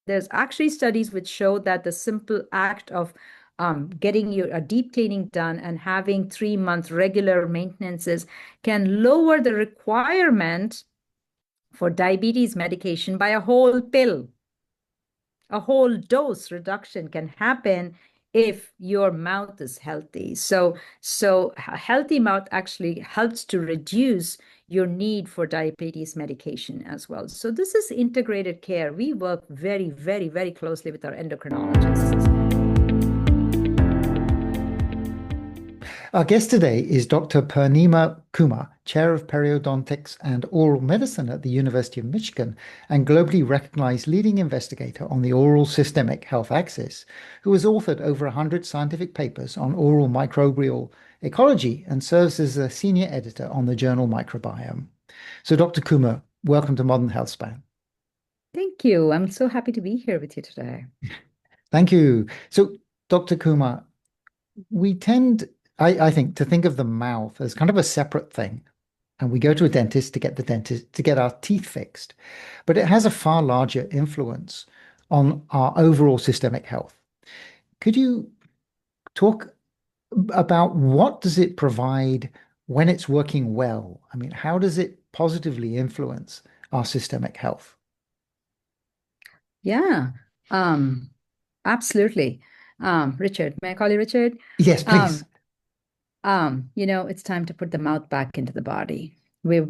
there's actually studies which show that the simple act of getting your a deep cleaning done and having 3 months regular maintenances can lower the requirement for diabetes medication by a whole pill. A whole dose reduction can happen if your mouth is healthy. So a healthy mouth actually helps to reduce your need for diabetes medication as well. So this is integrated care. We work very, very, very closely with our endocrinologists. Our guest today is Dr. Purnima Kumar, Chair of Periodontics and Oral Medicine at the University of Michigan and globally recognized leading investigator on the oral systemic health axis, who has authored over 100 scientific papers on oral microbial ecology and serves as a senior editor on the journal Microbiome. So, Dr. Kumar, welcome to Modern Health Span. Thank you. I'm so happy to be here with you today. Thank you. So, Dr. Kumar, we tend I think to think of the mouth as kind of a separate thing. And we go to a dentist to get our teeth fixed. But it has a far larger influence on our overall systemic health. Could you talk about what does it provide when it's working well? I mean, how does it positively influence our systemic health? Yeah, absolutely. Richard, may I call you Richard? Yes, Um, please. it's time to put the mouth back into the body. We've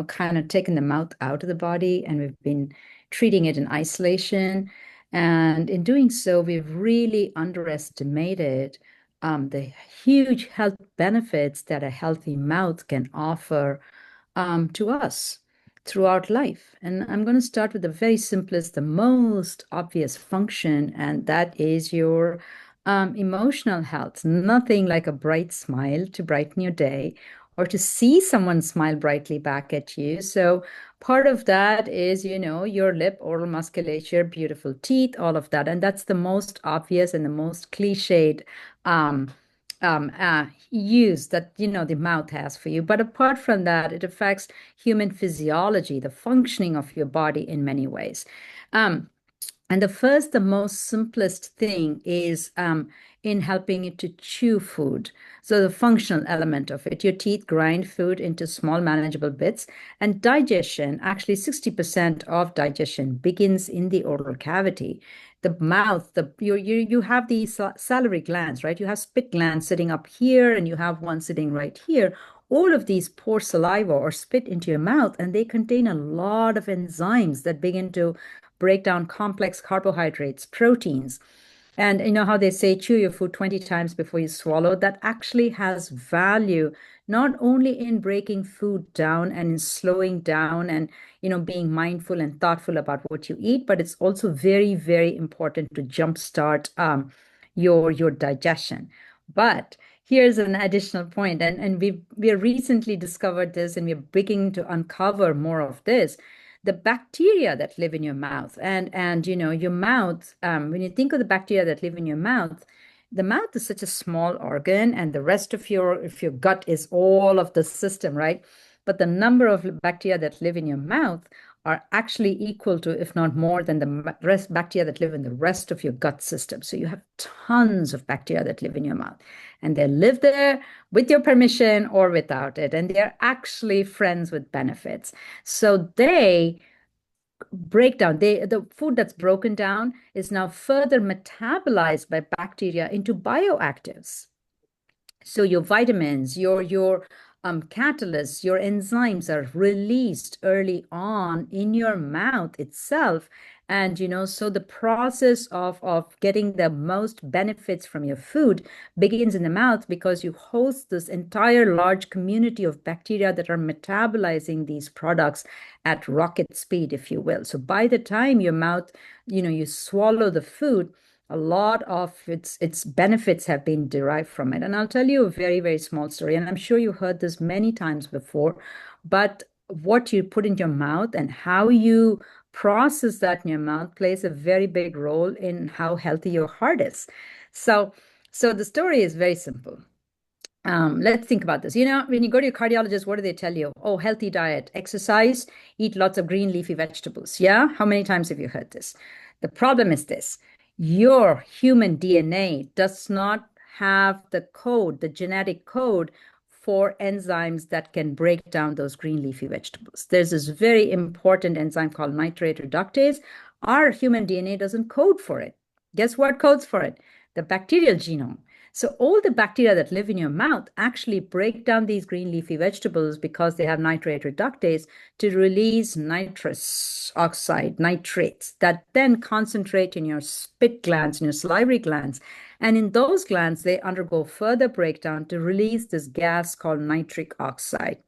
kind of taken the mouth out of the body and we've been treating it in isolation. And in doing so, we've really underestimated the huge health benefits that a healthy mouth can offer to us throughout life. And I'm going to start with the very simplest, the most obvious function, and that is your emotional health. Nothing like a bright smile to brighten your day or to see someone smile brightly back at you. So, part of that is, your lip, oral musculature, beautiful teeth, all of that. And that's the most obvious and the most cliched use that the mouth has for you. But apart from that, it affects human physiology, the functioning of your body in many ways. And the most simplest thing is in helping you to chew food. So the functional element of it, your teeth grind food into small manageable bits, and digestion, actually 60% of digestion begins in the oral cavity. The mouth, you have these salivary glands, right? You have spit glands sitting up here, and you have one sitting right here. All of these pour saliva or spit into your mouth, and they contain a lot of enzymes that begin to break down complex carbohydrates, proteins. And you know how they say chew your food 20 times before you swallow? That actually has value, not only in breaking food down and in slowing down and, being mindful and thoughtful about what you eat, but it's also very, very important to jumpstart your digestion. But here's an additional point, and we recently discovered this, and we're beginning to uncover more of this, the bacteria that live in your mouth. And your mouth, when you think of the bacteria that live in your mouth, the mouth is such a small organ, and the rest of your gut is all of the system, right? But the number of bacteria that live in your mouth are actually equal to, if not more than the rest bacteria that live in the rest of your gut system. So you have tons of bacteria that live in your mouth, and they live there with your permission or without it, and they're actually friends with benefits. So they break down. The food that's broken down is now further metabolized by bacteria into bioactives. So your vitamins, your catalysts, your enzymes are released early on in your mouth itself. And so the process of getting the most benefits from your food begins in the mouth because you host this entire large community of bacteria that are metabolizing these products at rocket speed, if you will. So by the time your mouth, you swallow the food, a lot of its benefits have been derived from it. And I'll tell you a very, very small story, and I'm sure you heard this many times before, but what you put in your mouth and how you process that in your mouth plays a very big role in how healthy your heart is. So the story is very simple. Let's think about this. When you go to your cardiologist, what do they tell you? Oh, healthy diet, exercise, eat lots of green leafy vegetables. Yeah? How many times have you heard this? The problem is this. Your human DNA does not have the code, the genetic code for enzymes that can break down those green leafy vegetables. There's this very important enzyme called nitrate reductase. Our human DNA doesn't code for it. Guess what codes for it? The bacterial genome. So all the bacteria that live in your mouth actually break down these green leafy vegetables because they have nitrate reductase to release nitrous oxide, nitrates that then concentrate in your spit glands, in your salivary glands. And in those glands, they undergo further breakdown to release this gas called nitric oxide.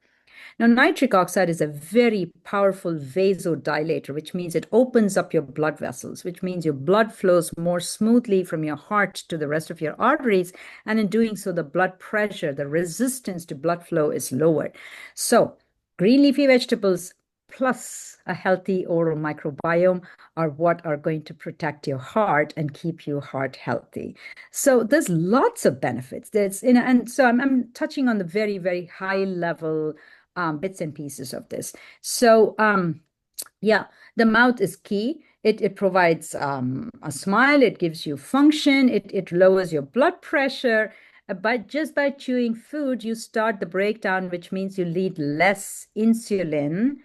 Now, nitric oxide is a very powerful vasodilator, which means it opens up your blood vessels, which means your blood flows more smoothly from your heart to the rest of your arteries. And in doing so, the blood pressure, the resistance to blood flow is lowered. So, green leafy vegetables plus a healthy oral microbiome are what are going to protect your heart and keep your heart healthy. So there's lots of benefits. And so I'm touching on the very, very high level bits and pieces of this. So, yeah, the mouth is key. It provides a smile, it gives you function, it lowers your blood pressure. But just by chewing food, you start the breakdown, which means you need less insulin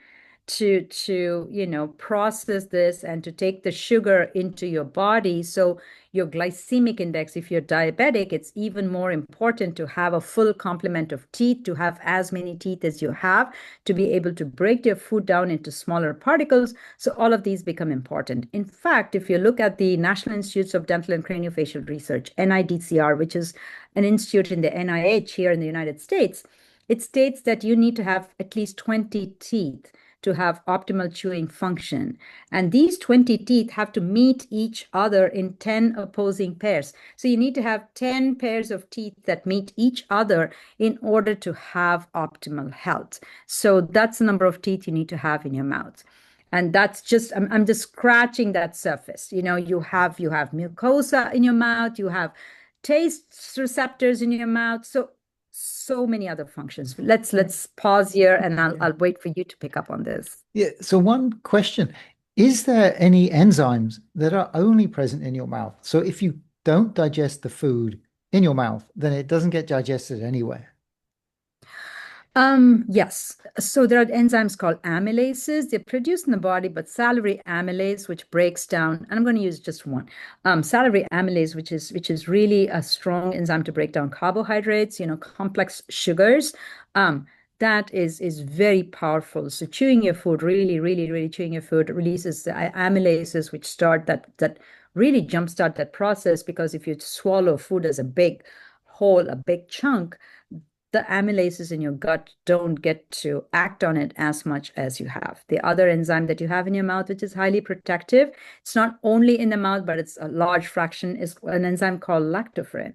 to process this and to take the sugar into your body. So your glycemic index, if you're diabetic, it's even more important to have a full complement of teeth, to have as many teeth as you have, to be able to break your food down into smaller particles. So all of these become important. In fact, if you look at the National Institutes of Dental and Craniofacial Research, NIDCR, which is an institute in the NIH here in the United States, it states that you need to have at least 20 teeth to have optimal chewing function. And these 20 teeth have to meet each other in 10 opposing pairs. So you need to have 10 pairs of teeth that meet each other in order to have optimal health. So that's the number of teeth you need to have in your mouth. And that's just, I'm just scratching that surface. You have mucosa in your mouth, you have taste receptors in your mouth. So many other functions. Let's pause here and I'll wait for you to pick up on this. Yeah. So one question, is there any enzymes that are only present in your mouth? So if you don't digest the food in your mouth, then it doesn't get digested anywhere. Yes. So there are enzymes called amylases. They're produced in the body, but salivary amylase, which breaks down, and I'm going to use just one. Salivary amylase, which is really a strong enzyme to break down carbohydrates, complex sugars. That is very powerful. So chewing your food, really, really, really chewing your food releases the amylases, which start that really jumpstart that process. Because if you swallow food as a big whole, a big chunk, the amylases in your gut don't get to act on it as much as you have. The other enzyme that you have in your mouth, which is highly protective, it's not only in the mouth, but it's a large fraction, is an enzyme called lactoferrin.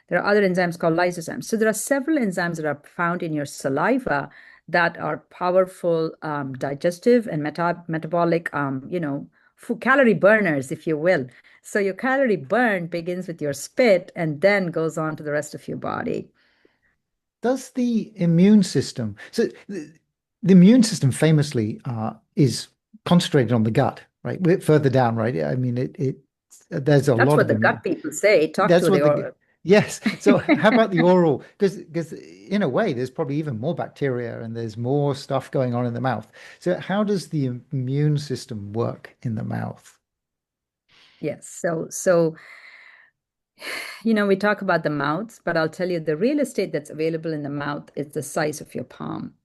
There are other enzymes called lysozymes. So there are several enzymes that are found in your saliva that are powerful digestive and metabolic, calorie burners, if you will. So your calorie burn begins with your spit and then goes on to the rest of your body. Does the immune system, so the immune system famously is concentrated on the gut, right? Further down, right? I mean, there's a That's lot what of the immune. gut people say. Talk That's to what the the, yes. So how about the oral? Because in a way, there's probably even more bacteria and there's more stuff going on in the mouth. So how does the immune system work in the mouth? Yes. So we talk about the mouth, but I'll tell you the real estate that's available in the mouth is the size of your palm.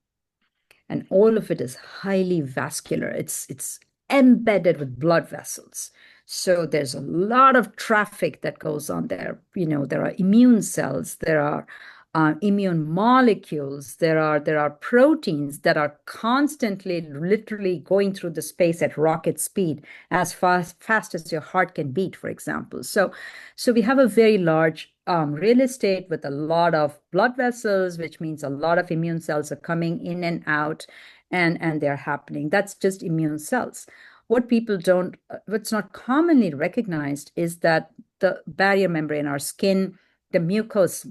And all of it is highly vascular. It's embedded with blood vessels. So there's a lot of traffic that goes on there. There are immune cells, there are immune molecules, there are proteins that are constantly, literally going through the space at rocket speed, as fast as your heart can beat, for example. So we have a very large real estate with a lot of blood vessels, which means a lot of immune cells are coming in and out, and they're happening. That's just immune cells. What's not commonly recognized is that the barrier membrane, our skin, the mucous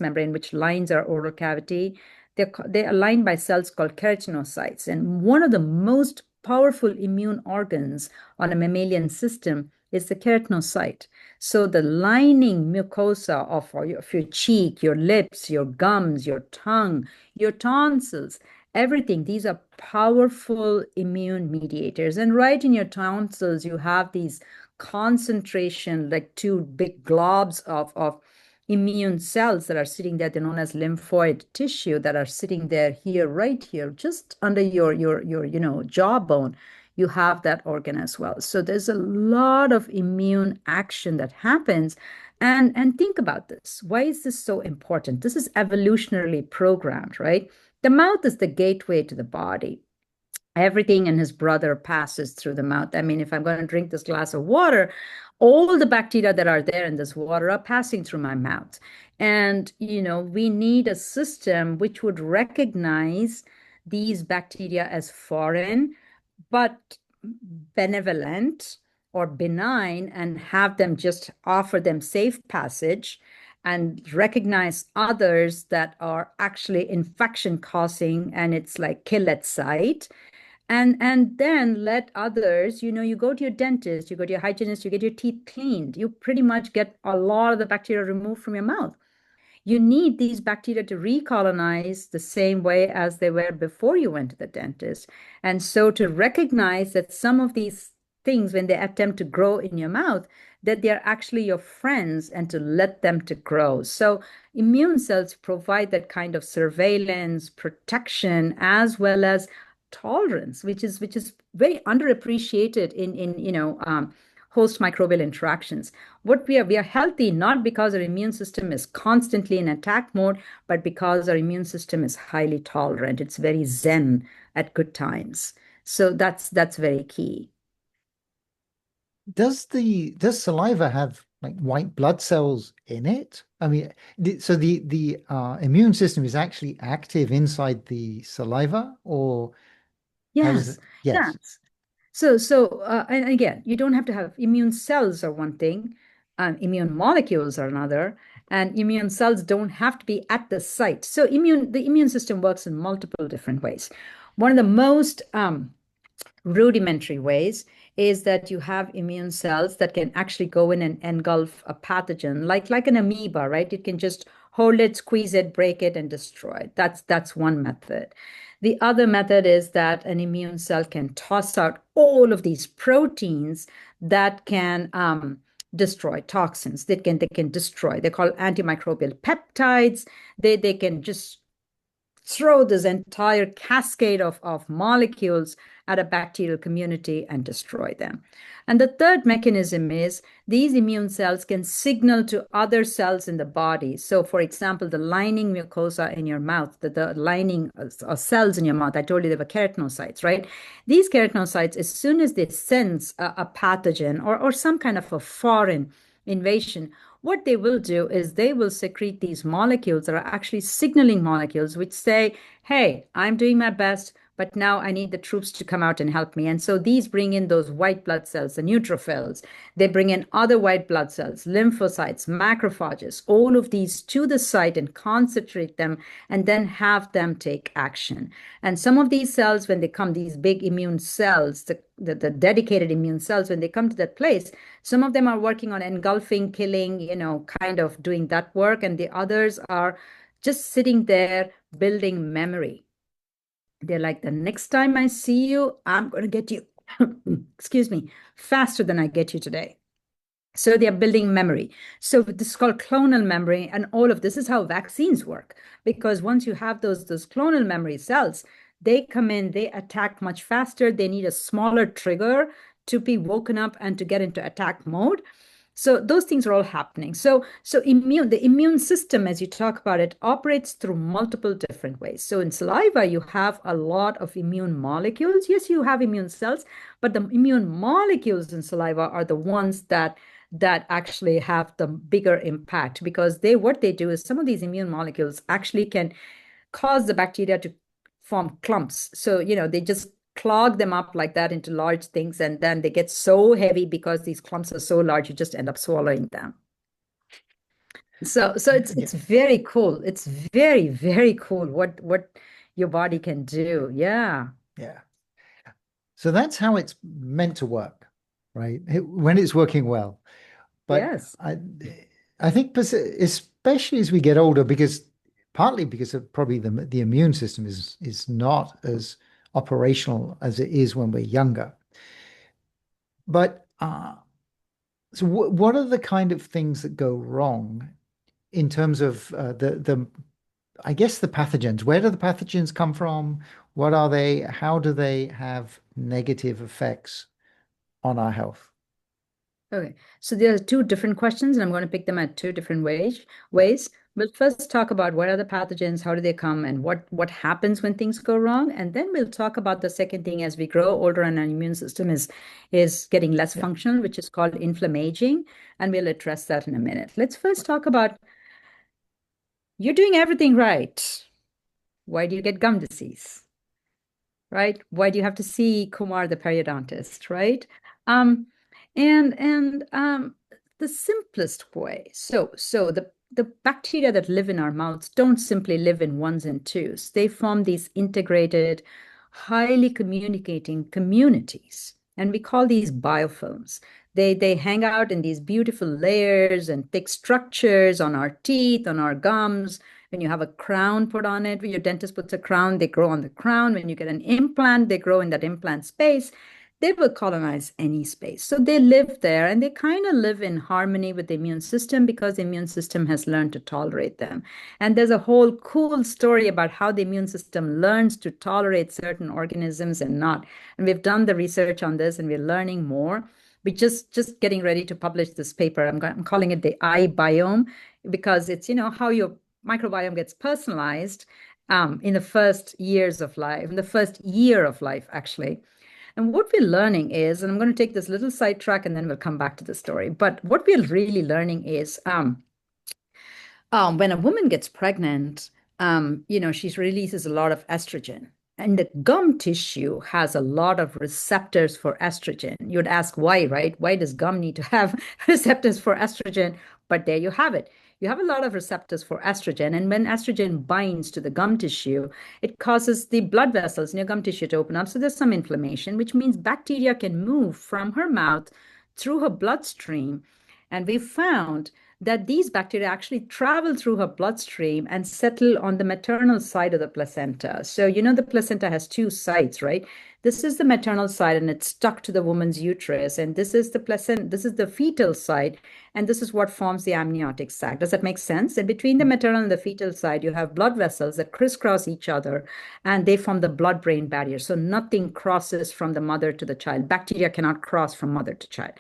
membrane, which lines our oral cavity, they're lined by cells called keratinocytes. And one of the most powerful immune organs on a mammalian system is the keratinocyte. So the lining mucosa of your cheek, your lips, your gums, your tongue, your tonsils, everything, these are powerful immune mediators. And right in your tonsils, you have these concentration, like two big globs of immune cells that are sitting there. They're known as lymphoid tissue that are sitting there here, right here, just under your jawbone. You have that organ as well. So there's a lot of immune action that happens. And think about this. Why is this so important? This is evolutionarily programmed, right? The mouth is the gateway to the body. Everything and his brother passes through the mouth. I mean, if I'm going to drink this glass of water, all the bacteria that are there in this water are passing through my mouth. And, we need a system which would recognize these bacteria as foreign, but benevolent or benign, and have them just offer them safe passage and recognize others that are actually infection causing, and it's like kill at sight, and then let others, you go to your dentist, you go to your hygienist, you get your teeth cleaned, you pretty much get a lot of the bacteria removed from your mouth. You need these bacteria to recolonize the same way as they were before you went to the dentist. And so to recognize that some of these things, when they attempt to grow in your mouth, that they're actually your friends, and to let them to grow. So immune cells provide that kind of surveillance, protection, as well as tolerance, which is very underappreciated in host microbial interactions. What we are healthy not because our immune system is constantly in attack mode, but because our immune system is highly tolerant. It's very zen at good times. So that's very key. Does saliva have like white blood cells in it? I mean, so the immune system is actually active inside the saliva, or how does Yes, it? Yes. yes. So, and again, you don't have to have immune cells are one thing, immune molecules are another, and immune cells don't have to be at the site. So the immune system works in multiple different ways. One of the most rudimentary ways is that you have immune cells that can actually go in and engulf a pathogen, like an amoeba, right? It can just hold it, squeeze it, break it, and destroy it. That's one method. The other method is that an immune cell can toss out all of these proteins that can destroy toxins. They can destroy. They're called antimicrobial peptides. They can just throw this entire cascade of molecules at a bacterial community and destroy them. And the third mechanism is these immune cells can signal to other cells in the body. So, for example, the lining mucosa in your mouth, the lining cells in your mouth, I told you they were keratinocytes, right? These keratinocytes, as soon as they sense a pathogen or some kind of a foreign invasion, what they will do is they will secrete these molecules that are actually signaling molecules, which say, hey, I'm doing my best, but now I need the troops to come out and help me. And so these bring in those white blood cells, the neutrophils. They bring in other white blood cells, lymphocytes, macrophages, all of these to the site and concentrate them, and then have them take action. And some of these cells, when they come, these big immune cells, the dedicated immune cells, when they come to that place, some of them are working on engulfing, killing, kind of doing that work. And the others are just sitting there building memory. They're like, the next time I see you, I'm going to get you, excuse me, faster than I get you today. So they're building memory. So this is called clonal memory. And all of this is how vaccines work. Because once you have those clonal memory cells, they come in, they attack much faster. They need a smaller trigger to be woken up and to get into attack mode. So those things are all happening. So the immune system, as you talk about it, operates through multiple different ways. So in saliva, you have a lot of immune molecules. Yes, you have immune cells, but the immune molecules in saliva are the ones that actually have the bigger impact, because what they do is some of these immune molecules actually can cause the bacteria to form clumps. So, they just clog them up like that into large things, and then they get so heavy because these clumps are so large, you just end up swallowing them. So Yeah, it's very cool. It's very, very cool what your body can do. Yeah. yeah. So that's how it's meant to work, right? When it's working well. But Yes. I think especially as we get older, because partly because of probably the immune system is not as operational as it is when we're younger. But so what are the kind of things that go wrong in terms of the I guess the pathogens? Where do the pathogens come from? What are they? How do they have negative effects on our health? Okay, so there are two different questions, and I'm going to pick them at two different ways. We'll first talk about what are the pathogens, how do they come, and what happens when things go wrong, and then we'll talk about the second thing as we grow older and our immune system is getting less Yeah. functional, which is called inflammaging, and we'll address that in a minute. Let's first talk about you're doing everything right. Why do you get gum disease? Right? Why do you have to see Kumar the periodontist, right? Um, and the simplest way. So the bacteria that live in our mouths don't simply live in ones and twos. They form these integrated, highly communicating communities, and we call these biofilms. They hang out in these beautiful layers and thick structures on our teeth, on our gums. When you have a crown put on it, when your dentist puts a crown, they grow on the crown. When you get an implant, they grow in that implant space. They will colonize any space. So they live there and they kind of live in harmony with the immune system because the immune system has learned to tolerate them. And there's a whole cool story about how the immune system learns to tolerate certain organisms and not. And we've done the research on this and we're learning more. We're just getting ready to publish this paper. I'm calling it the eye biome because it's, how your microbiome gets personalized in the first years of life, in the first year of life, actually. And what we're learning is, and I'm going to take this little sidetrack and then we'll come back to the story. But what we're really learning is when a woman gets pregnant, she releases a lot of estrogen. And the gum tissue has a lot of receptors for estrogen. You'd ask why, right? Why does gum need to have receptors for estrogen? But there you have it. You have a lot of receptors for estrogen. And when estrogen binds to the gum tissue, it causes the blood vessels in your gum tissue to open up. So there's some inflammation, which means bacteria can move from her mouth through her bloodstream. And we found that these bacteria actually travel through her bloodstream and settle on the maternal side of the placenta. So, the placenta has two sides, right? This is the maternal side and it's stuck to the woman's uterus. And this is the placenta, this is the fetal side. And this is what forms the amniotic sac. Does that make sense? And between the maternal and the fetal side, you have blood vessels that crisscross each other and they form the blood brain barrier. So nothing crosses from the mother to the child. Bacteria cannot cross from mother to child.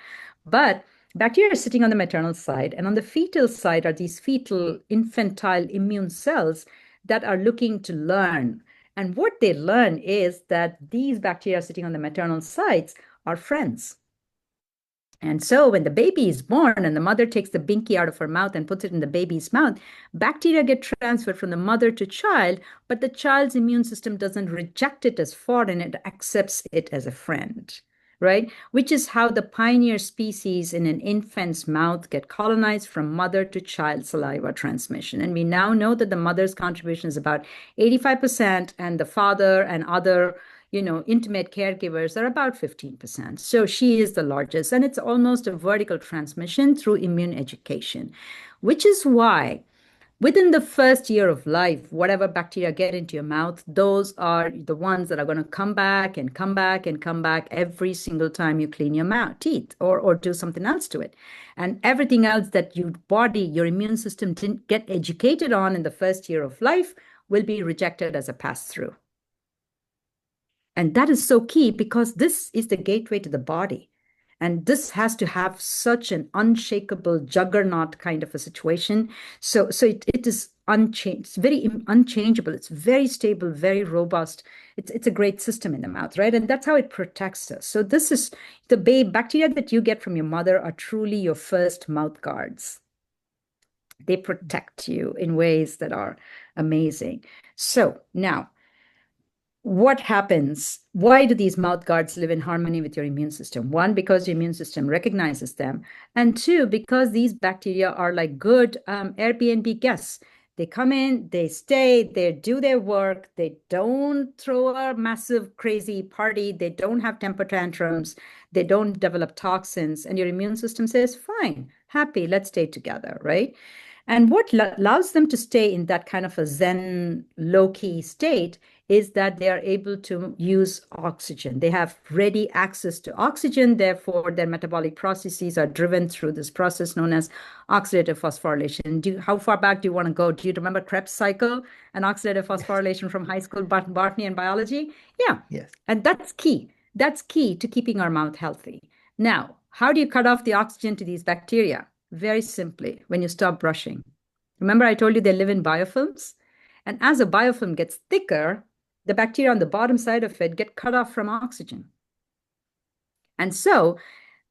But bacteria are sitting on the maternal side, and on the fetal side are these fetal infantile immune cells that are looking to learn. And what they learn is that these bacteria sitting on the maternal sides are friends. And so when the baby is born and the mother takes the binky out of her mouth and puts it in the baby's mouth, bacteria get transferred from the mother to child, but the child's immune system doesn't reject it as foreign, it accepts it as a friend, right? Which is how the pioneer species in an infant's mouth get colonized from mother to child saliva transmission. And we now know that the mother's contribution is about 85% and the father and other intimate caregivers are about 15%. So she is the largest, and it's almost a vertical transmission through immune education, which is why within the first year of life, whatever bacteria get into your mouth, those are the ones that are going to come back and come back and come back every single time you clean your mouth, teeth or do something else to it. And everything else that your body, your immune system didn't get educated on in the first year of life will be rejected as a pass through. And that is so key because this is the gateway to the body. And this has to have such an unshakable juggernaut kind of a situation. So it is unchanged. It's very unchangeable. It's very stable, very robust. It's a great system in the mouth, right? And that's how it protects us. So this is the bacteria that you get from your mother are truly your first mouth guards. They protect you in ways that are amazing. So now, what happens? Why do these mouth guards live in harmony with your immune system? One, because your immune system recognizes them. And two, because these bacteria are like good Airbnb guests. They come in, they stay, they do their work, they don't throw a massive crazy party, they don't have temper tantrums, they don't develop toxins, and your immune system says, fine, happy, let's stay together, right? And what allows them to stay in that kind of a Zen low key state is that they are able to use oxygen. They have ready access to oxygen. Therefore, their metabolic processes are driven through this process known as oxidative phosphorylation. How far back do you want to go? Do you remember Krebs cycle and oxidative Yes. phosphorylation from high school botany and biology? Yeah. Yes. And that's key. That's key to keeping our mouth healthy. Now, how do you cut off the oxygen to these bacteria? Very simply, when you stop brushing. Remember, I told you they live in biofilms? And as a biofilm gets thicker, the bacteria on the bottom side of it get cut off from oxygen. And so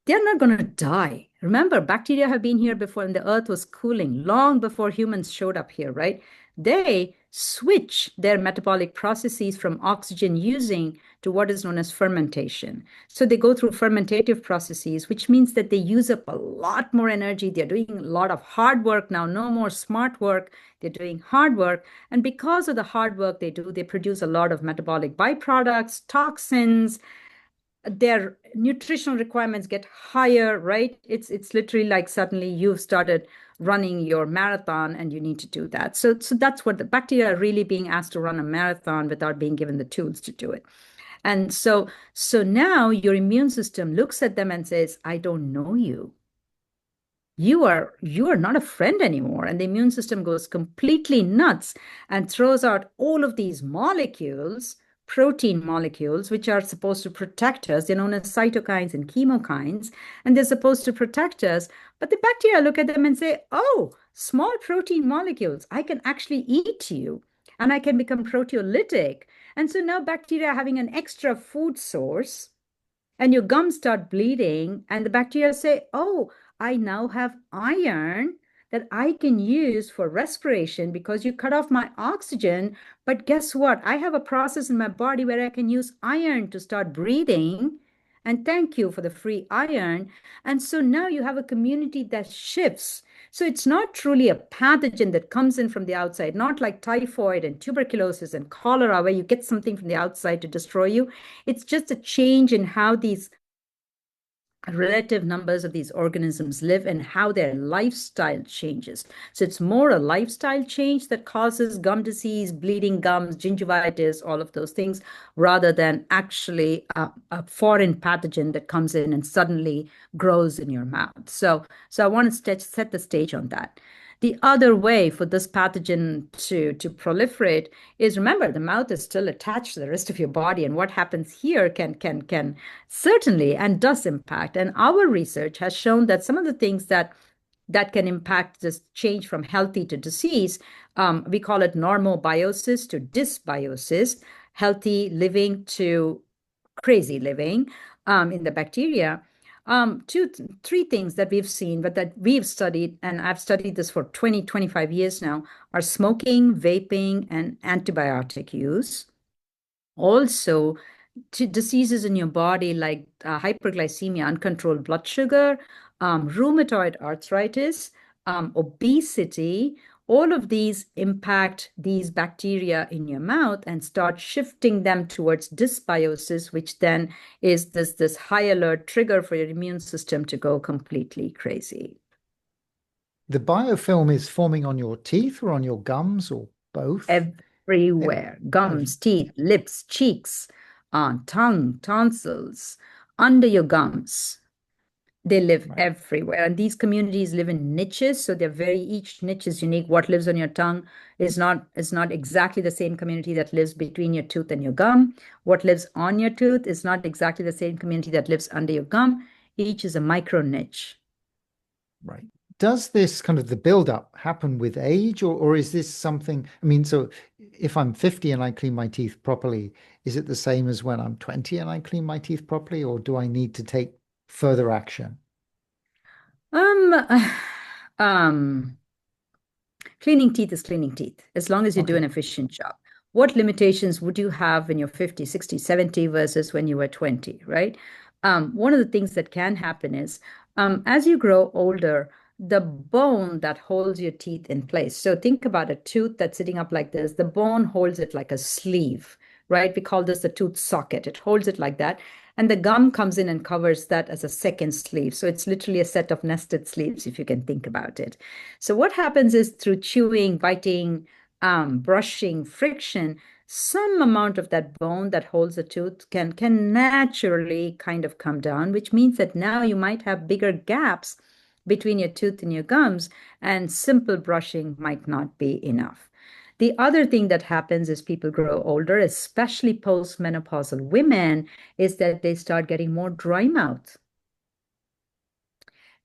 they're not going to die. Remember, bacteria have been here before, and the earth was cooling long before humans showed up here, right? They switch their metabolic processes from oxygen using to what is known as fermentation. So they go through fermentative processes, which means that they use up a lot more energy. They're doing a lot of hard work now, no more smart work. They're doing hard work. And because of the hard work they do, they produce a lot of metabolic byproducts, toxins, their nutritional requirements get higher, right? It's literally like suddenly you've started running your marathon and you need to do that. So that's what the bacteria are really being asked to run a marathon without being given the tools to do it. And so now your immune system looks at them and says, I don't know you. You are not a friend anymore. And the immune system goes completely nuts and throws out all of these molecules, protein molecules, which are supposed to protect us. They're known as cytokines and chemokines, and they're supposed to protect us. But the bacteria look at them and say, oh, small protein molecules, I can actually eat you and I can become proteolytic. And so now bacteria are having an extra food source, and your gums start bleeding, and the bacteria say, oh, I now have iron that I can use for respiration because you cut off my oxygen. But guess what? I have a process in my body where I can use iron to start breathing. And thank you for the free iron. And so now you have a community that shifts. So it's not truly a pathogen that comes in from the outside, not like typhoid and tuberculosis and cholera, where you get something from the outside to destroy you. It's just a change in how these relative numbers of these organisms live and how their lifestyle changes. So it's more a lifestyle change that causes gum disease, bleeding gums, gingivitis, all of those things, rather than actually a foreign pathogen that comes in and suddenly grows in your mouth. So I want to set the stage on that. The other way for this pathogen to proliferate is, remember, the mouth is still attached to the rest of your body, and what happens here can certainly and does impact. And our research has shown that some of the things that can impact this change from healthy to disease, we call it normobiosis to dysbiosis, healthy living to crazy living in the bacteria. Three things that we've seen, but that we've studied, and I've studied this for 20, 25 years now, are smoking, vaping, and antibiotic use. Also, to diseases in your body like hyperglycemia, uncontrolled blood sugar, rheumatoid arthritis, obesity, all of these impact these bacteria in your mouth and start shifting them towards dysbiosis, which then is this high alert trigger for your immune system to go completely crazy. The biofilm is forming on your teeth or on your gums or both? Ev- Everywhere, ev- gums, teeth, lips, cheeks, tongue, tonsils, under your gums. They live right, everywhere. And these communities live in niches. So each niche is unique. What lives on your tongue is not exactly the same community that lives between your tooth and your gum. What lives on your tooth is not exactly the same community that lives under your gum. Each is a micro niche. right. Does this kind of the build-up happen with age, or is this something? I mean, so if I'm 50 and I clean my teeth properly, is it the same as when I'm 20 and I clean my teeth properly, or do I need to take further action? Um, um, Cleaning teeth is cleaning teeth, as long as you do an Okay. efficient job. what limitations would you have when you're 50, 60, 70 versus when you were 20, right? One of the things that can happen is as you grow older, the bone that holds your teeth in place. So think about a tooth that's sitting up like this. The bone holds it like a sleeve, right? We call this the tooth socket. It holds it like that. And the gum comes in and covers that as a second sleeve. So it's literally a set of nested sleeves, if you can think about it. So what happens is through chewing, biting, brushing, friction, some amount of that bone that holds the tooth can naturally kind of come down, which means that now you might have bigger gaps between your tooth and your gums, and simple brushing might not be enough. The other thing that happens as people grow older, especially postmenopausal women, is that they start getting more dry mouth.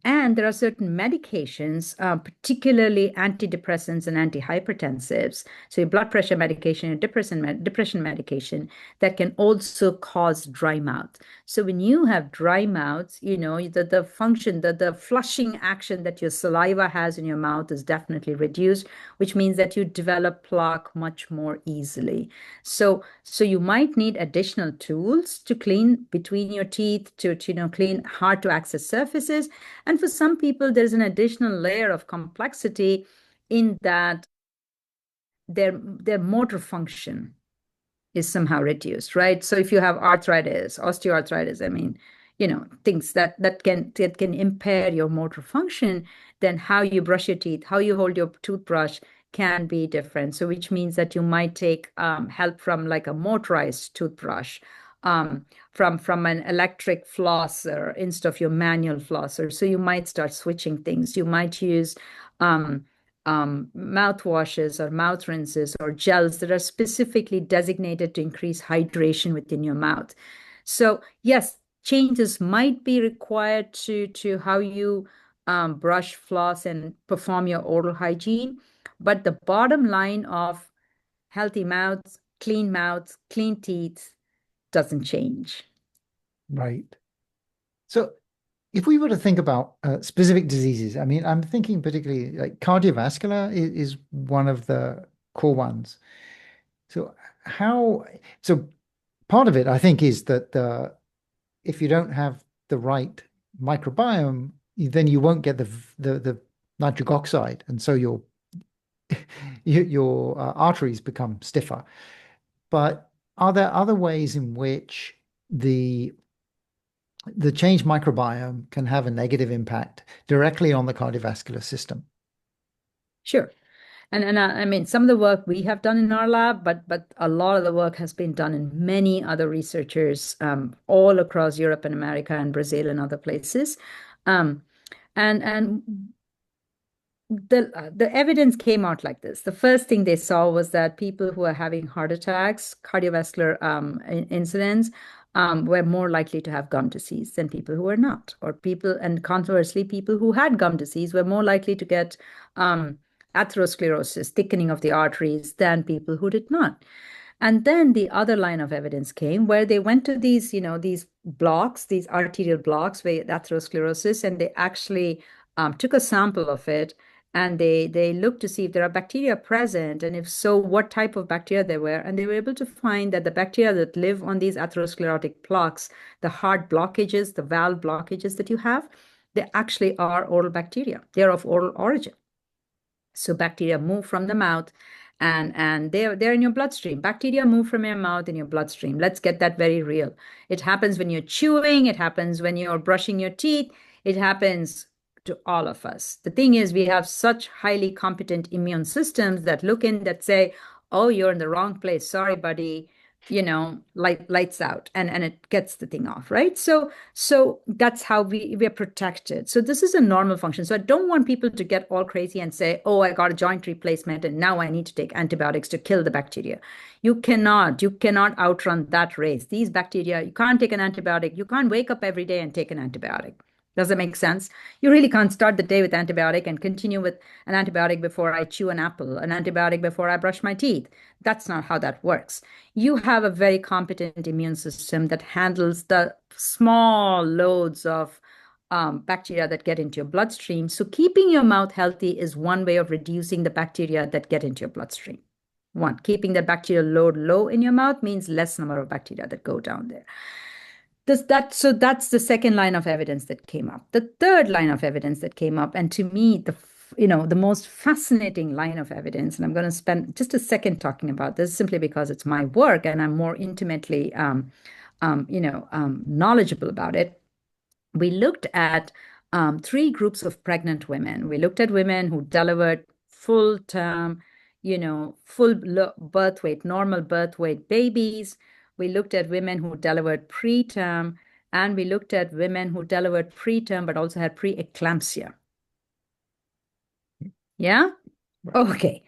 And there are certain medications, particularly antidepressants and antihypertensives, so your blood pressure medication, your depression medication, that can also cause dry mouth. So when you have dry mouth, the function, the flushing action that your saliva has in your mouth is definitely reduced, which means that you develop plaque much more easily. So you might need additional tools to clean between your teeth, to clean hard to access surfaces. And for some people, there's an additional layer of complexity in that their motor function is somehow reduced, right? So if you have arthritis, osteoarthritis, I mean, things that can impair your motor function, then how you brush your teeth, how you hold your toothbrush can be different. So which means that you might take help from like a motorized toothbrush, from an electric flosser instead of your manual flosser. So you might start switching things. You might use mouthwashes or mouth rinses or gels that are specifically designated to increase hydration within your mouth. So yes, changes might be required to how you brush, floss, and perform your oral hygiene. But the bottom line of healthy mouths, clean teeth doesn't change. Right. So if we were to think about specific diseases, I mean, I'm thinking particularly like cardiovascular is one of the core ones. So how, so part of it, I think, is that if you don't have the right microbiome, then you won't get the nitric oxide, and so your arteries become stiffer. But are there other ways in which the changed microbiome can have a negative impact directly on the cardiovascular system? Sure. And I mean, some of the work we have done in our lab, but a lot of the work has been done in many other researchers all across Europe and America and Brazil and other places. Um, and the evidence came out like this. The first thing they saw was that people who are having heart attacks, cardiovascular incidents, were more likely to have gum disease than people who were not. Or people, and conversely, people who had gum disease were more likely to get atherosclerosis, thickening of the arteries, than people who did not. And then the other line of evidence came where they went to these blocks, these arterial blocks with atherosclerosis, and they actually took a sample of it, and they looked to see if there are bacteria present, and if so, what type of bacteria there were. And they were able to find that the bacteria that live on these atherosclerotic plaques, the hard blockages, the valve blockages that you have, they actually are oral bacteria. They're of oral origin. So bacteria move from the mouth, and they're in your bloodstream. Bacteria move from your mouth in your bloodstream. Let's get that very real. It happens when you're chewing, it happens when you're brushing your teeth, it happens to all of us. The thing is, we have such highly competent immune systems that look in that say, oh, you're in the wrong place. Sorry, buddy. Lights out, and it gets the thing off, right? So that's how we're protected. So this is a normal function. So I don't want people to get all crazy and say, oh, I got a joint replacement and now I need to take antibiotics to kill the bacteria. You cannot outrun that race. These bacteria, you can't take an antibiotic. You can't wake up every day and take an antibiotic. Does that make sense? You really can't start the day with antibiotic and continue with an antibiotic before I chew an apple, an antibiotic before I brush my teeth. That's not how that works. You have a very competent immune system that handles the small loads of bacteria that get into your bloodstream. So keeping your mouth healthy is one way of reducing the bacteria that get into your bloodstream. One, keeping the bacterial load low in your mouth means less number of bacteria that go down there. So that's the second line of evidence that came up. The third line of evidence that came up, and to me, the most fascinating line of evidence, and I'm going to spend just a second talking about this simply because it's my work and I'm more intimately, knowledgeable about it. We looked at three groups of pregnant women. We looked at women who delivered full term, full birth weight, normal birth weight babies. We looked at women who delivered preterm, and we looked at women who delivered preterm but also had preeclampsia. Yeah? Right. Okay.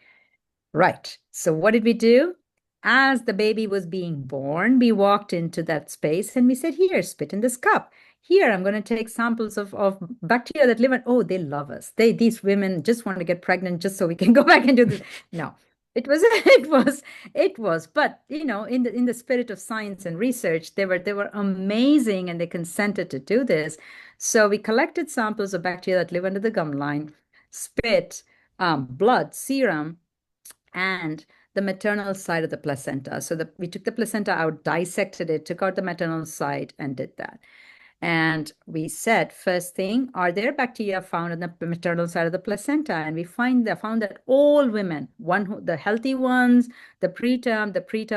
Right. So what did we do? As the baby was being born, we walked into that space and we said, here, spit in this cup. Here, I'm going to take samples of bacteria that live in, oh, they love us. These women just want to get pregnant just so we can go back and do this. No, it was, but in the spirit of science and research, they were amazing and they consented to do this. So we collected samples of bacteria that live under the gum line, spit, blood, serum, and the maternal side of the placenta. So we took the placenta out, dissected it, took out the maternal side, and did that. And we said, first thing, are there bacteria found in the maternal side of the placenta? And we found that all women, the healthy ones, the preterm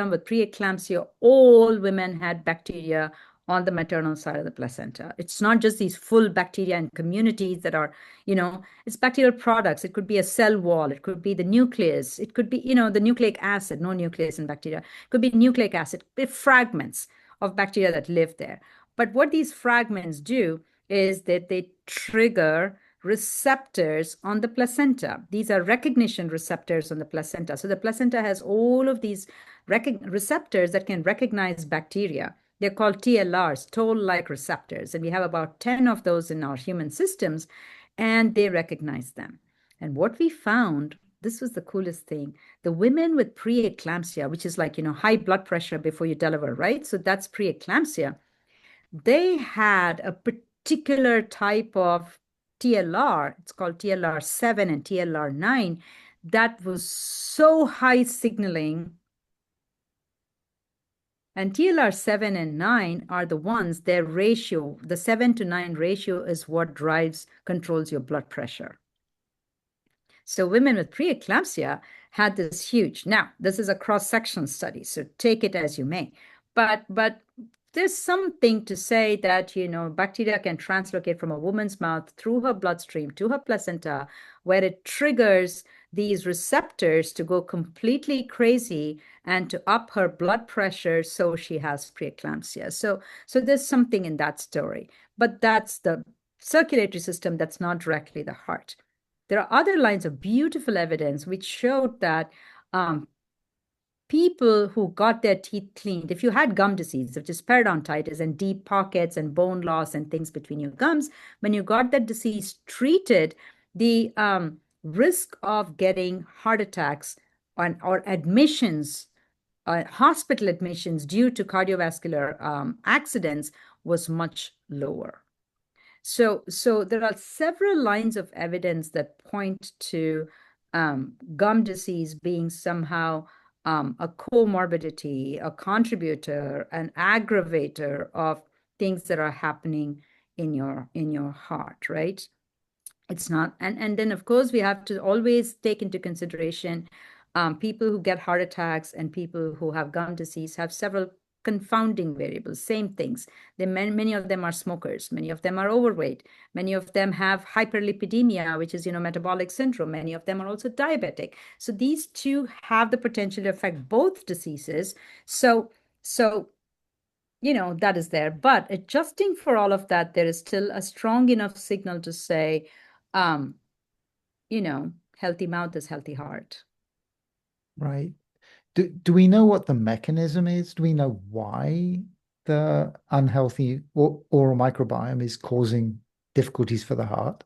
with preeclampsia, all women had bacteria on the maternal side of the placenta. It's not just these full bacteria and communities that are, it's bacterial products. It could be a cell wall. It could be the nucleus. It could be, the nucleic acid, no nucleus in bacteria. It could be nucleic acid, fragments of bacteria that live there. But what these fragments do is that they trigger receptors on the placenta. These are recognition receptors on the placenta. So the placenta has all of these receptors that can recognize bacteria. They're called TLRs, toll-like receptors. And we have about 10 of those in our human systems, and they recognize them. And what we found, this was the coolest thing, the women with preeclampsia, which is like, high blood pressure before you deliver, right? So that's preeclampsia. They had a particular type of TLR, it's called TLR7 and TLR9, that was so high signaling. And TLR7 and 9 are the ones, their ratio, the 7 to 9 ratio is what controls your blood pressure. So women with preeclampsia had this huge. Now, this is a cross-section study, so take it as you may. But there's something to say that, bacteria can translocate from a woman's mouth through her bloodstream to her placenta, where it triggers these receptors to go completely crazy and to up her blood pressure, so she has preeclampsia. So there's something in that story, but that's the circulatory system. That's not directly the heart. There are other lines of beautiful evidence which showed that people who got their teeth cleaned, if you had gum disease, which is periodontitis and deep pockets and bone loss and things between your gums, when you got that disease treated, the risk of getting heart attacks or admissions, hospital admissions due to cardiovascular accidents was much lower. So there are several lines of evidence that point to gum disease being somehow a comorbidity, a contributor, an aggravator of things that are happening in your heart, right? It's not, and then of course we have to always take into consideration people who get heart attacks and people who have gum disease have several confounding variables, same things. Many of them are smokers, many of them are overweight, many of them have hyperlipidemia, which is, metabolic syndrome. Many of them are also diabetic. So these two have the potential to affect both diseases. So that is there. But adjusting for all of that, there is still a strong enough signal to say, healthy mouth is healthy heart. Right. Do we know what the mechanism is? Do we know why the unhealthy oral microbiome is causing difficulties for the heart?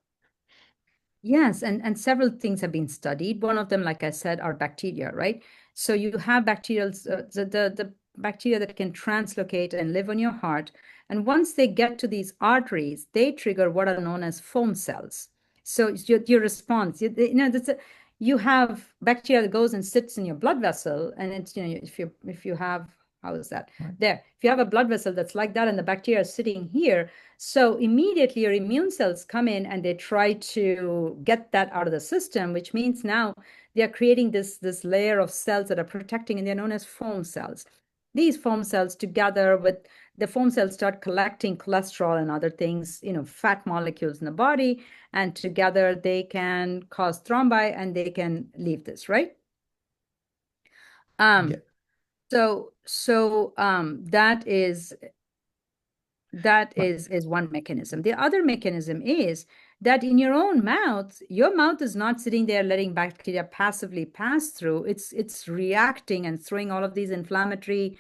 Yes, and several things have been studied. One of them, like I said, are bacteria, right? So you have bacterial, the bacteria that can translocate and live on your heart. And once they get to these arteries, they trigger what are known as foam cells. So your response, you have bacteria that goes and sits in your blood vessel, and it's, if you have, how is that? Right. There, if you have a blood vessel that's like that and the bacteria is sitting here, so immediately your immune cells come in and they try to get that out of the system, which means now they are creating this layer of cells that are protecting, and they're known as foam cells. These foam cells, together with the foam cells, start collecting cholesterol and other things, fat molecules in the body, and together they can cause thrombi and they can leave this, right? Yeah. That is one mechanism. The other mechanism is that in your mouth is not sitting there letting bacteria passively pass through. It's reacting and throwing all of these inflammatory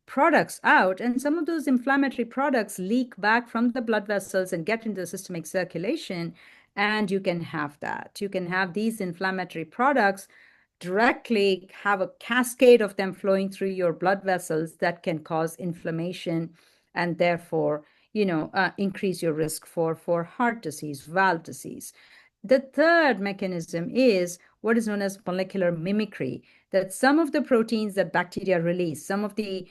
products out, and some of those inflammatory products leak back from the blood vessels and get into the systemic circulation, and you can have that. You can have these inflammatory products directly have a cascade of them flowing through your blood vessels that can cause inflammation and therefore, increase your risk for heart disease, valve disease. The third mechanism is what is known as molecular mimicry, that some of the proteins that bacteria release, some of the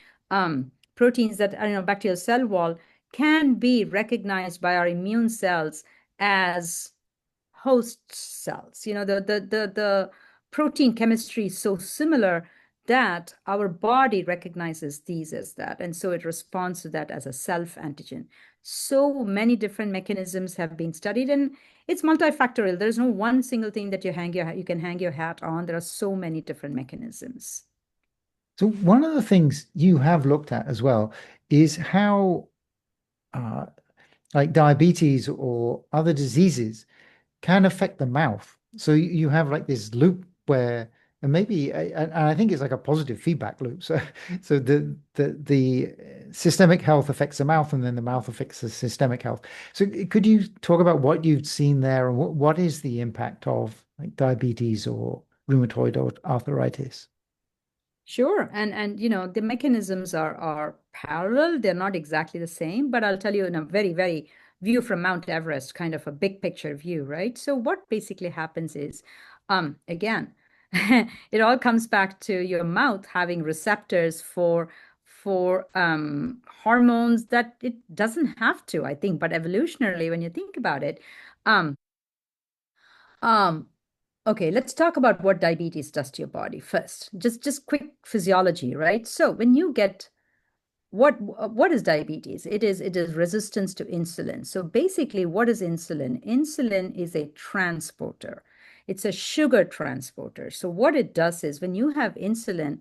proteins that are in a bacterial cell wall, can be recognized by our immune cells as host cells. The protein chemistry is so similar that our body recognizes these as that, and so it responds to that as a self antigen. So many different mechanisms have been studied, and it's multifactorial. There's no one single thing that you can hang your hat on. There are so many different mechanisms. So one of the things you have looked at as well is how uh, like diabetes or other diseases can affect the mouth. So you have like this loop where, and maybe, and I think it's like a positive feedback loop. So, so the systemic health affects the mouth, and then the mouth affects the systemic health. So, could you talk about what you've seen there, and what is the impact of like diabetes or rheumatoid or arthritis? Sure. And the mechanisms are parallel. They're not exactly the same, but I'll tell you in a very, very view from Mount Everest, kind of a big picture view, right? So what basically happens is, again, it all comes back to your mouth having receptors for hormones that it doesn't have to, I think, but evolutionarily, when you think about it, um, um, okay, let's talk about what diabetes does to your body first. Just quick physiology, right? So when you get what is diabetes? It is resistance to insulin. So basically, what is insulin? Insulin is a transporter. It's a sugar transporter. So what it does is when you have insulin,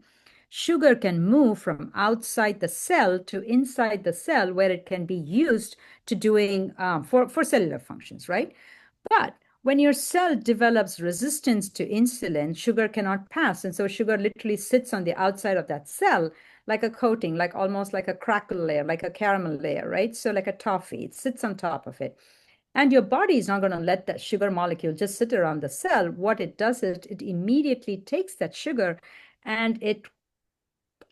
sugar can move from outside the cell to inside the cell where it can be used to doing for cellular functions, right? But when your cell develops resistance to insulin, sugar cannot pass. And so sugar literally sits on the outside of that cell like a coating, like almost like a crackle layer, like a caramel layer, right? So like a toffee, it sits on top of it. And your body is not going to let that sugar molecule just sit around the cell. What it does is it immediately takes that sugar and it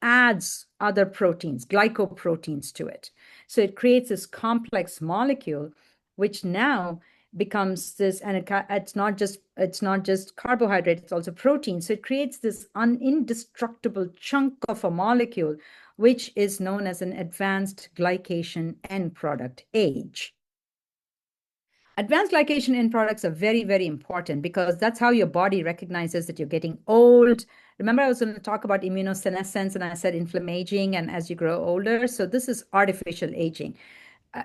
adds other proteins, glycoproteins to it. So it creates this complex molecule, which now becomes this, and it's not just carbohydrate, it's also protein. So it creates this indestructible chunk of a molecule, which is known as an advanced glycation end product, AGE. Advanced glycation end products are very, very important because that's how your body recognizes that you're getting old. Remember, I was going to talk about immunosenescence and I said inflammaging and as you grow older. So this is artificial aging.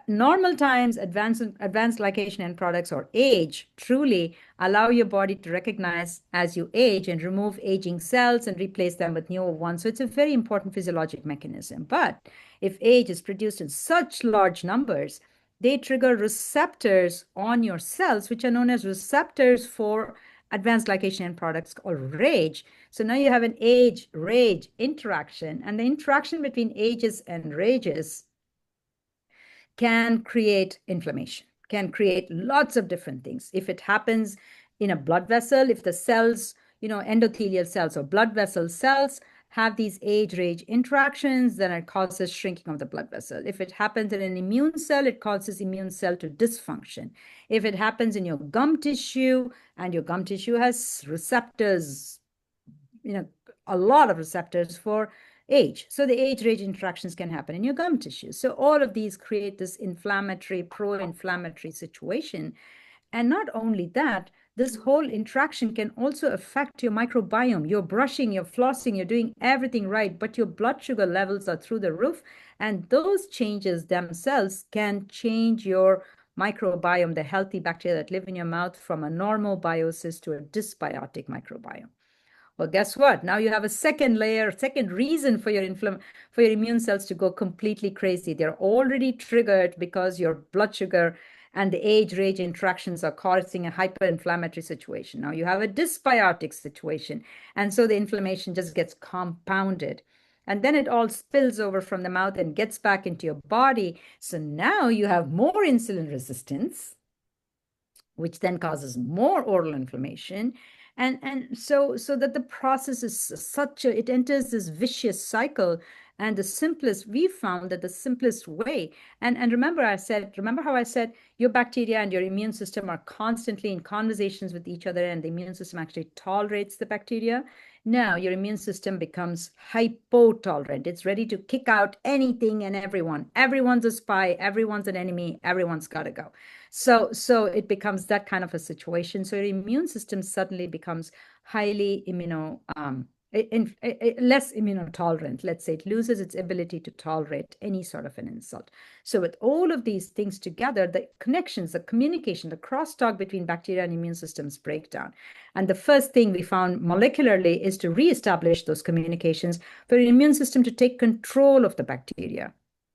Normal times, advanced glycation end products or age truly allow your body to recognize as you age and remove aging cells and replace them with newer ones. So it's a very important physiologic mechanism. But if age is produced in such large numbers, they trigger receptors on your cells, which are known as receptors for advanced glycation end products or RAGE. So now you have an age-RAGE interaction, and the interaction between ages and RAGEs can create inflammation, can create lots of different things. If it happens in a blood vessel, if the cells, endothelial cells or blood vessel cells have these age-range interactions, then it causes shrinking of the blood vessel. If it happens in an immune cell, it causes immune cell to dysfunction. If it happens in your gum tissue, and your gum tissue has receptors, a lot of receptors for age. So the age-range interactions can happen in your gum tissue. So all of these create this inflammatory, pro-inflammatory situation. And not only that, this whole interaction can also affect your microbiome. You're brushing, you're flossing, you're doing everything right, but your blood sugar levels are through the roof. And those changes themselves can change your microbiome, the healthy bacteria that live in your mouth, from a normobiosis to a dysbiotic microbiome. Well, guess what? Now you have a second layer, second reason for your immune cells to go completely crazy. They're already triggered because your blood sugar and the age-range interactions are causing a hyper-inflammatory situation. Now you have a dysbiotic situation, and so the inflammation just gets compounded. And then it all spills over from the mouth and gets back into your body. So now you have more insulin resistance, which then causes more oral inflammation. And so that the process is it enters this vicious cycle. And we found that the simplest way, and remember how I said your bacteria and your immune system are constantly in conversations with each other, and the immune system actually tolerates the bacteria. Now your immune system becomes hypotolerant. It's ready to kick out anything and everyone. Everyone's a spy, everyone's an enemy, everyone's got to go. So it becomes that kind of a situation. So your immune system suddenly becomes highly less immunotolerant. Let's say it loses its ability to tolerate any sort of an insult. So with all of these things together, the connections, the communication, the crosstalk between bacteria and immune systems break down. And the first thing we found molecularly is to reestablish those communications for the immune system to take control of the bacteria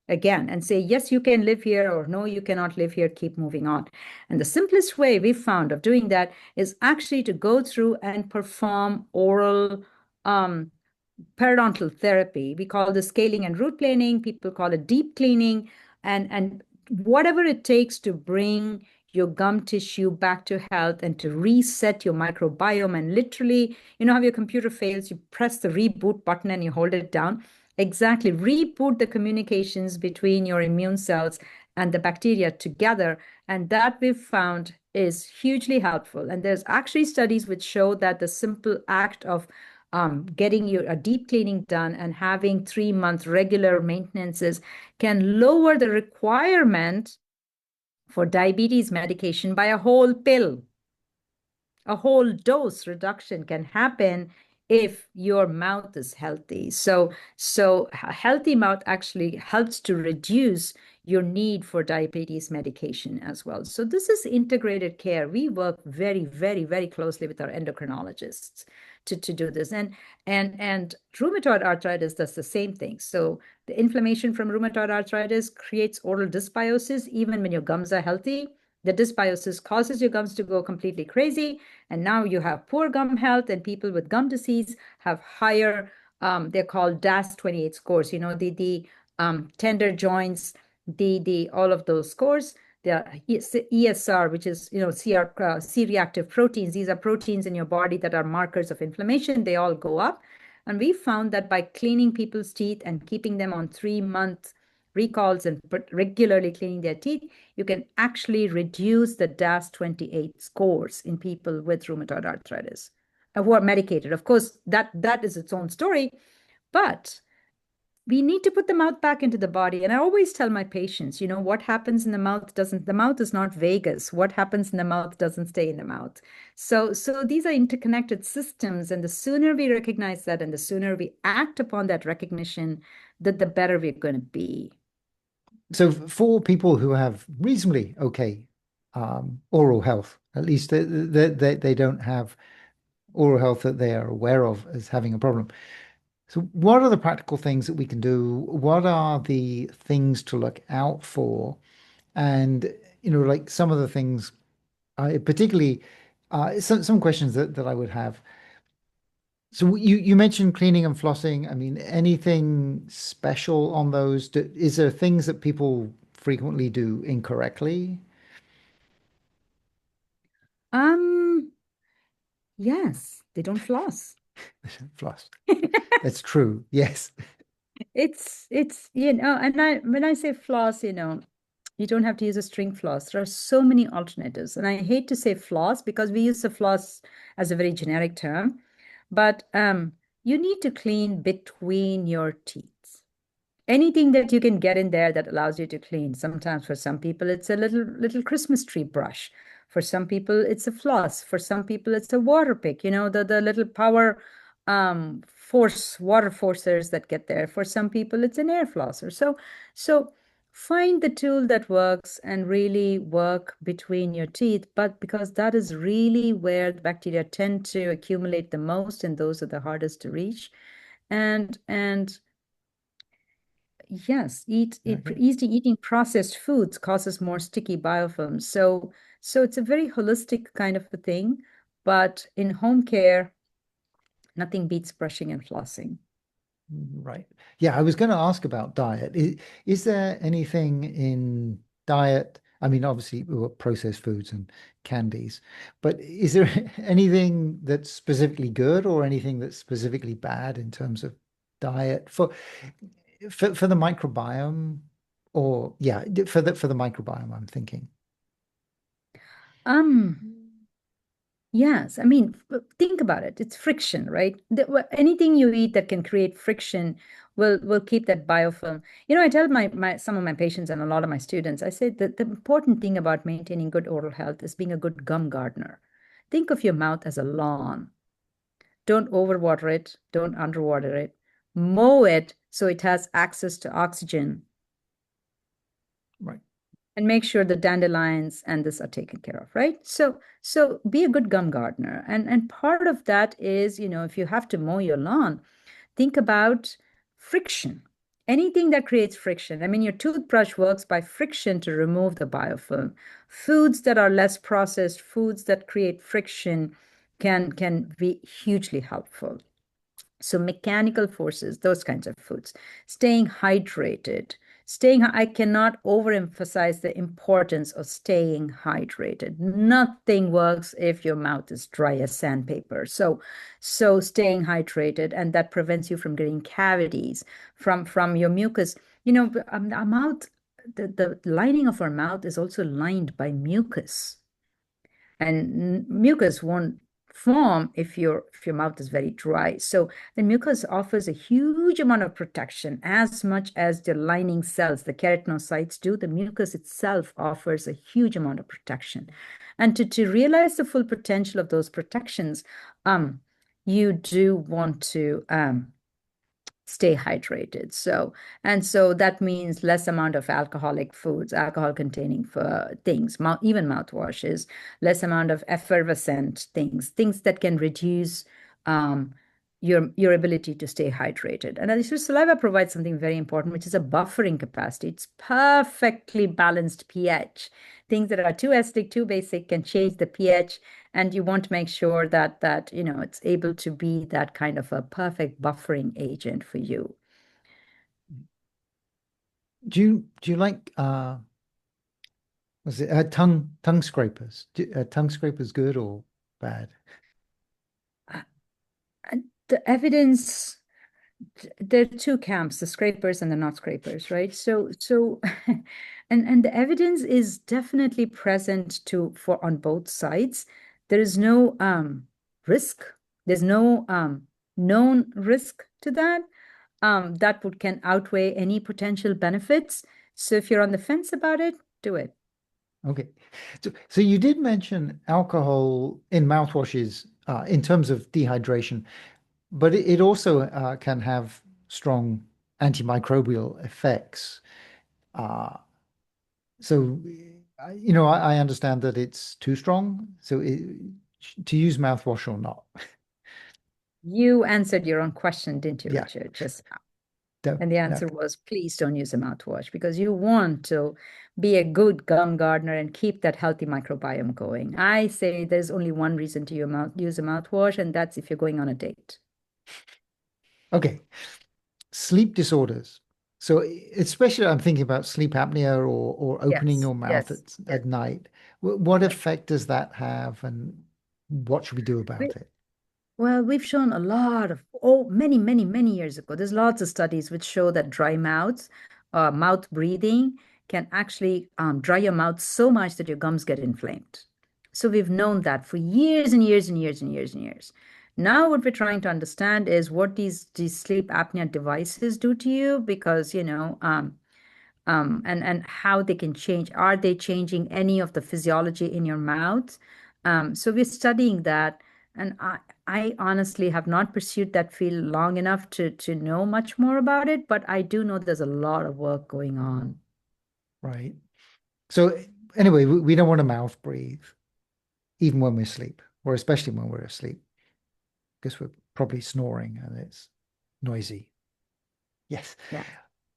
again and say, yes, you can live here, or no, you cannot live here, keep moving on. And the simplest way we found of doing that is actually to go through and perform oral periodontal therapy. We call this scaling and root planing. People call it deep cleaning, and whatever it takes to bring your gum tissue back to health and to reset your microbiome. And literally, how your computer fails, you press the reboot button and you hold it down. Exactly. Reboot the communications between your immune cells and the bacteria together. And that we've found is hugely helpful. And there's actually studies which show that the simple act of getting a deep cleaning done and having 3-month regular maintenances can lower the requirement for diabetes medication by a whole pill. A whole dose reduction can happen if your mouth is healthy. So a healthy mouth actually helps to reduce your need for diabetes medication as well. So this is integrated care. We work very, very, very closely with our endocrinologists to do this. And rheumatoid arthritis does the same thing. So the inflammation from rheumatoid arthritis creates oral dysbiosis even when your gums are healthy. The dysbiosis causes your gums to go completely crazy, and now you have poor gum health, and people with gum disease have higher, they're called DAS28 scores, the tender joints, the all of those scores. The ESR, which is, C-reactive proteins. These are proteins in your body that are markers of inflammation. They all go up. And we found that by cleaning people's teeth and keeping them on 3-month recalls and regularly cleaning their teeth, you can actually reduce the DAS28 scores in people with rheumatoid arthritis who are medicated. Of course, that is its own story, but we need to put the mouth back into the body. And I always tell my patients, what happens in the mouth the mouth is not Vegas. What happens in the mouth doesn't stay in the mouth. So these are interconnected systems. And the sooner we recognize that and the sooner we act upon that recognition, the better we're going to be. So for people who have reasonably okay oral health, at least they don't have oral health that they are aware of as having a problem. So what are the practical things that we can do? What are the things to look out for? And, like some of the things, particularly some questions that I would have. So you mentioned cleaning and flossing. I mean, anything special on those? Is there things that people frequently do incorrectly? Um, yes, they don't floss. Floss. That's true. Yes. And when I say floss, you don't have to use a string floss. There are so many alternatives. And I hate to say floss because we use the floss as a very generic term, but you need to clean between your teeth. Anything that you can get in there that allows you to clean. Sometimes for some people, it's a little Christmas tree brush. For some people, it's a floss. For some people, it's a water pick, the little power force water forcers that get there. For some people, it's an air flosser. So find the tool that works and really work between your teeth, but because that is really where the bacteria tend to accumulate the most, and those are the hardest to reach. And yes, Okay. eating processed foods causes more sticky biofilms. So it's a very holistic kind of a thing, but in home care, nothing beats brushing and flossing. Right. Yeah, I was going to ask about diet. Is there anything in diet? I mean, obviously, we've got processed foods and candies, but is there anything that's specifically good or anything that's specifically bad in terms of diet for the microbiome? Or yeah, for the microbiome, I'm thinking. Um, Yes, I mean, think about it. It's friction, right? Anything you eat that can create friction will keep that biofilm. I tell my some of my patients and a lot of my students, I say that the important thing about maintaining good oral health is being a good gum gardener. Think of your mouth as a lawn. Don't overwater it, don't underwater it. Mow it so it has access to oxygen Right. and make sure the dandelions and this are taken care of, right? So be a good gum gardener. And part of that is, if you have to mow your lawn, think about friction. Anything that creates friction. I mean, your toothbrush works by friction to remove the biofilm. Foods that are less processed, foods that create friction can be hugely helpful. So mechanical forces, those kinds of foods. Staying hydrated. I cannot overemphasize the importance of staying hydrated. Nothing works if your mouth is dry as sandpaper. So staying hydrated, and that prevents you from getting cavities from your mucus. Our mouth, the lining of our mouth is also lined by mucus. And mucus won't form if your mouth is very dry. So the mucus offers a huge amount of protection, as much as the lining cells, the keratinocytes do. The mucus itself offers a huge amount of protection. And to realize the full potential of those protections, you do want to stay hydrated. So that means less amount of alcoholic foods, alcohol containing things, even mouthwashes, less amount of effervescent things that can reduce um, your ability to stay hydrated. And so saliva provides something very important, which is a buffering capacity. It's perfectly balanced pH. Things that are too acidic, too basic can change the pH, and you want to make sure that it's able to be that kind of a perfect buffering agent for you. Do you like was it tongue scrapers? Tongue scrapers good or bad? Uh, and the evidence, there are two camps, the scrapers and the not scrapers, right? So and the evidence is definitely present for on both sides. There is no risk. There's no known risk to that. That would can outweigh any potential benefits. So if you're on the fence about it, do it. Okay. So you did mention alcohol in mouthwashes in terms of dehydration, but it also can have strong antimicrobial effects. Uh, so, I understand that it's too strong. So to use mouthwash or not? You answered your own question, didn't you, Yeah. Richard? Just now. No, And the no. answer was, please don't use a mouthwash because you want to be a good gum gardener and keep that healthy microbiome going. I say there's only one reason to use a mouthwash, and that's if you're going on a date. Okay. Sleep disorders. So especially I'm thinking about sleep apnea or opening Yes, your mouth yes, at yes. night. What effect does that have and what should we do about it? Well, we've shown a lot of, many years ago. There's lots of studies which show that dry mouths, mouth breathing can actually dry your mouth so much that your gums get inflamed. So we've known that for years and years and years and years and years. Now, what we're trying to understand is what these sleep apnea devices do to you because, and how they can change. Are they changing any of the physiology in your mouth? So we're studying that, and I honestly have not pursued that field long enough to know much more about it, but I do know there's a lot of work going on. Right. So anyway, we don't want to mouth breathe, even when we're asleep, or especially when we're asleep, because we're probably snoring and it's noisy. Yes. Yeah.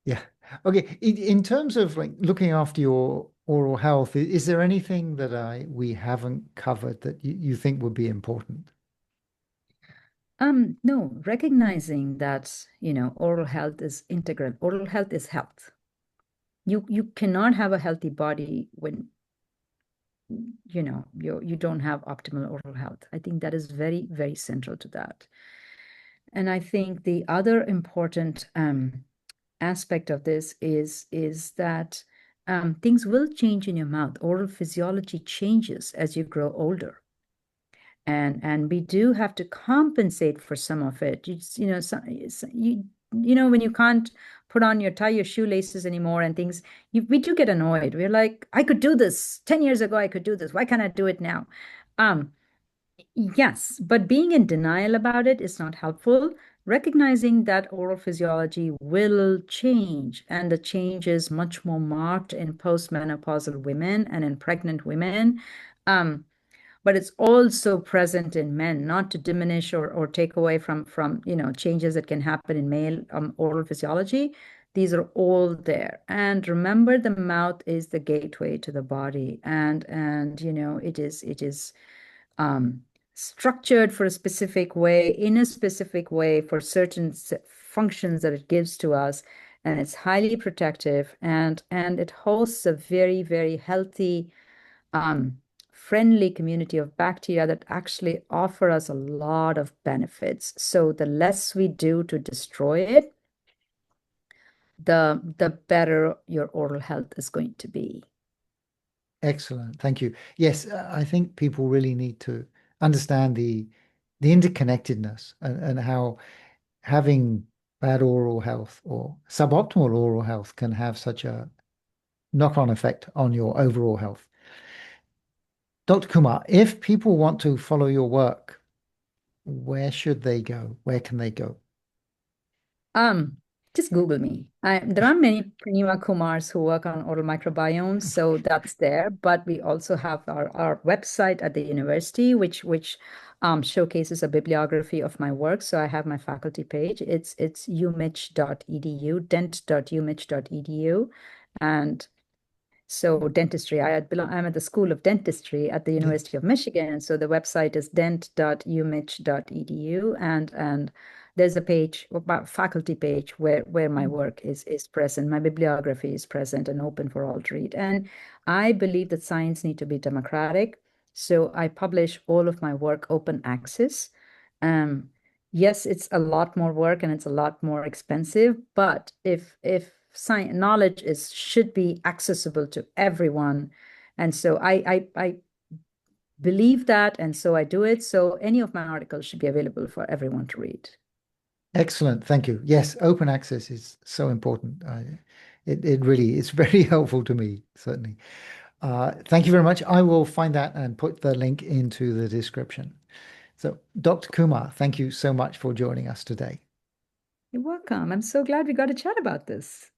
Yeah. Okay. In terms of like looking after your oral health, is there anything that we haven't covered that you think would be important? No, recognizing that, oral health is integral. Oral health is health. You cannot have a healthy body when you don't have optimal oral health. I think that is very, very central to that. And I think the other important aspect of this is that things will change in your mouth. Oral physiology changes as you grow older, and we do have to compensate for some of it. When you can't put on tie your shoelaces anymore and things, we do get annoyed. We're like, I could do this 10 years ago. I could do this. Why can't I do it now? Um, Yes, but being in denial about it is not helpful. Recognizing that oral physiology will change, and the change is much more marked in postmenopausal women and in pregnant women. Um, but it's also present in men, not to diminish or take away from changes that can happen in male oral physiology. These are all there. And remember, the mouth is the gateway to the body, and it is um, structured for a specific way, in a specific way for certain functions that it gives to us. And it's highly protective and it hosts a very, very healthy, friendly community of bacteria that actually offer us a lot of benefits. So the less we do to destroy it, the better your oral health is going to be. Excellent. Thank you. Yes, I think people really need to understand the interconnectedness and how having bad oral health or suboptimal oral health can have such a knock-on effect on your overall health. Dr. Kumar, if people want to follow your work, where should they go? Where can they go? Um, just Google me. There are many Purnima Kumars who work on oral microbiomes, so that's there. But we also have our website at the university, which showcases a bibliography of my work. So I have my faculty page. It's umich.edu, dent.umich.edu, and so dentistry, I'm at the School of Dentistry at the Yes. University of Michigan. So the website is dent.umich.edu, and there's a page, about faculty page, where my work is present. My bibliography is present and open for all to read. And I believe that science need to be democratic. So I publish all of my work open access. Um, yes, it's a lot more work and it's a lot more expensive, but if science knowledge is should be accessible to everyone, and so I believe that, and so I do it. So any of my articles should be available for everyone to read. Excellent. Thank you. Yes, open access is so important. It really is very helpful to me, certainly. Thank you very much. I will find that and put the link into the description. So, Dr. Kumar, thank you so much for joining us today. You're welcome. I'm so glad we got to chat about this.